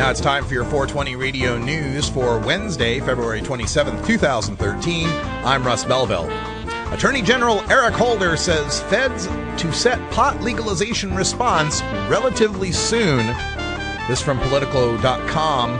Now it's time for your 420 Radio News for Wednesday, February 27th, 2013. I'm Russ Belville. Attorney General Eric Holder says feds to set pot legalization response relatively soon. This from Politico.com.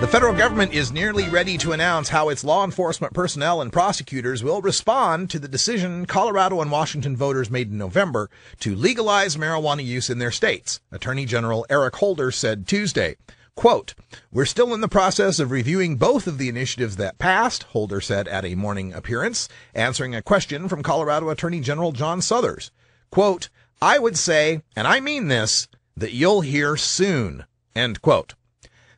The federal government is nearly ready to announce how its law enforcement personnel and prosecutors will respond to the decision Colorado and Washington voters made in November to legalize marijuana use in their states. Attorney General Eric Holder said Tuesday, quote, "We're still in the process of reviewing both of the initiatives that passed," Holder said at a morning appearance, answering a question from Colorado Attorney General John Suthers. Quote, "I would say, and I mean this, that you'll hear soon," end quote.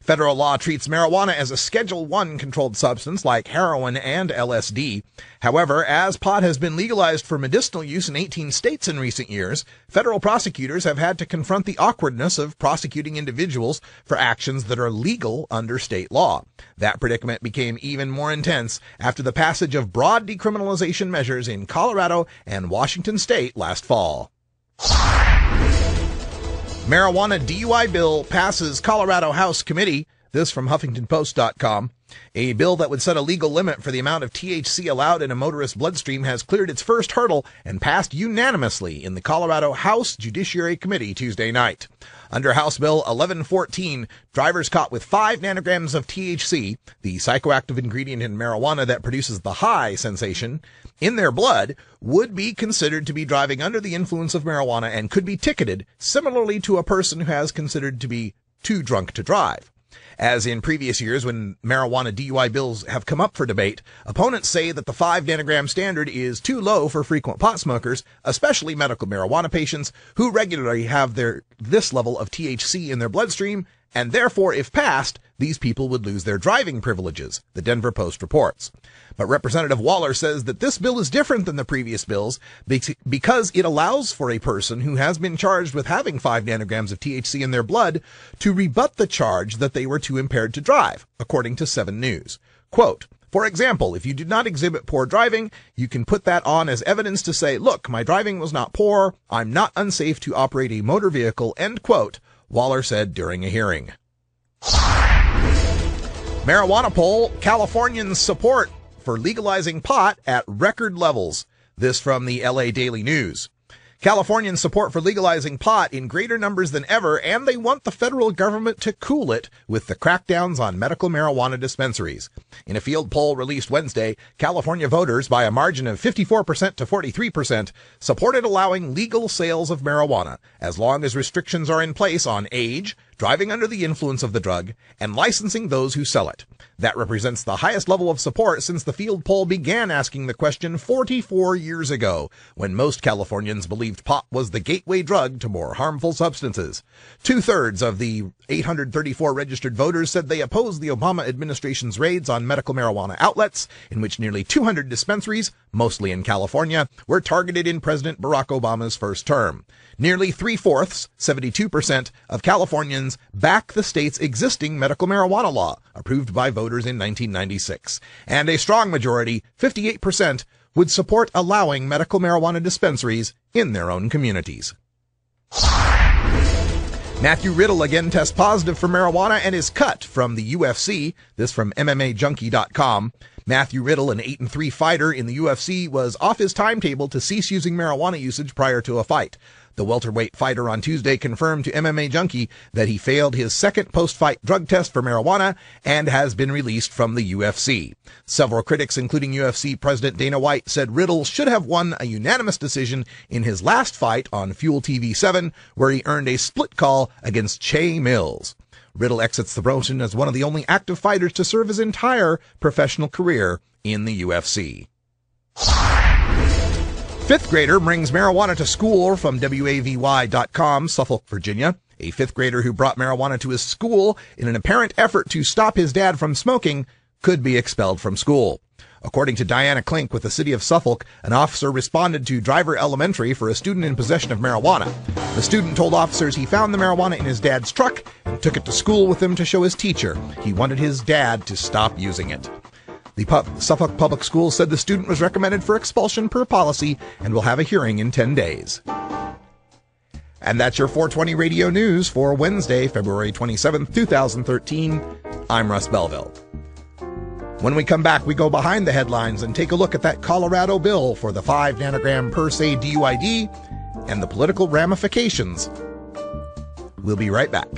Federal law treats marijuana as a Schedule I controlled substance like heroin and LSD. However, as pot has been legalized for medicinal use in 18 states in recent years, federal prosecutors have had to confront the awkwardness of prosecuting individuals for actions that are legal under state law. That predicament became even more intense after the passage of broad decriminalization measures in Colorado and Washington state last fall. Marijuana DUI bill passes Colorado House Committee. This from HuffingtonPost.com. A bill that would set a legal limit for the amount of THC allowed in a motorist's bloodstream has cleared its first hurdle and passed unanimously in the Colorado House Judiciary Committee Tuesday night. Under House Bill 1114, drivers caught with 5 nanograms of THC, the psychoactive ingredient in marijuana that produces the high sensation, in their blood would be considered to be driving under the influence of marijuana and could be ticketed, similarly to a person who has considered to be too drunk to drive. As in previous years when marijuana DUI bills have come up for debate, opponents say that the 5 nanogram standard is too low for frequent pot smokers, especially medical marijuana patients who regularly have this level of THC in their bloodstream, and therefore, if passed, these people would lose their driving privileges, the Denver Post reports. But Representative Waller says that this bill is different than the previous bills because it allows for a person who has been charged with having 5 nanograms of THC in their blood to rebut the charge that they were too impaired to drive, according to 7 News. Quote, "For example, if you did not exhibit poor driving, you can put that on as evidence to say, look, my driving was not poor, I'm not unsafe to operate a motor vehicle," end quote, Waller said during a hearing. Marijuana poll, Californians support for legalizing pot at record levels. This from the LA Daily News. Californians support for legalizing pot in greater numbers than ever, and they want the federal government to cool it with the crackdowns on medical marijuana dispensaries. In a field poll released Wednesday, California voters, by a margin of 54% to 43%, supported allowing legal sales of marijuana, as long as restrictions are in place on age, driving under the influence of the drug, and licensing those who sell it. That represents the highest level of support since the field poll began asking the question 44 years ago, when most Californians believed pot was the gateway drug to more harmful substances. 2/3 of the 834 registered voters said they opposed the Obama administration's raids on medical marijuana outlets, in which nearly 200 dispensaries, mostly in California, were targeted in President Barack Obama's first term. Nearly 3/4, 72%, of Californians back the state's existing medical marijuana law, approved by voters in 1996. And a strong majority, 58%, would support allowing medical marijuana dispensaries in their own communities. Matthew Riddle again tests positive for marijuana and is cut from the UFC. This from MMAJunkie.com. Matthew Riddle, an 8-3 fighter in the UFC, was off his timetable to cease using marijuana usage prior to a fight. The welterweight fighter on Tuesday confirmed to MMA Junkie that he failed his second post-fight drug test for marijuana and has been released from the UFC. Several critics, including UFC President Dana White, said Riddle should have won a unanimous decision in his last fight on Fuel TV 7, where he earned a split call against Che Mills. Riddle exits the promotion as one of the only active fighters to serve his entire professional career in the UFC. Fifth grader brings marijuana to school from WAVY.com, Suffolk, Virginia. A fifth grader who brought marijuana to his school in an apparent effort to stop his dad from smoking could be expelled from school. According to Diana Klink with the city of Suffolk, an officer responded to Driver Elementary for a student in possession of marijuana. The student told officers he found the marijuana in his dad's truck and took it to school with him to show his teacher. He wanted his dad to stop using it. The Suffolk Public Schools said the student was recommended for expulsion per policy and will have a hearing in 10 days. And that's your 420 Radio News for Wednesday, February 27th, 2013. I'm Russ Belville. When we come back, we go behind the headlines and take a look at that Colorado bill for the 5 nanogram per se DUID and the political ramifications. We'll be right back.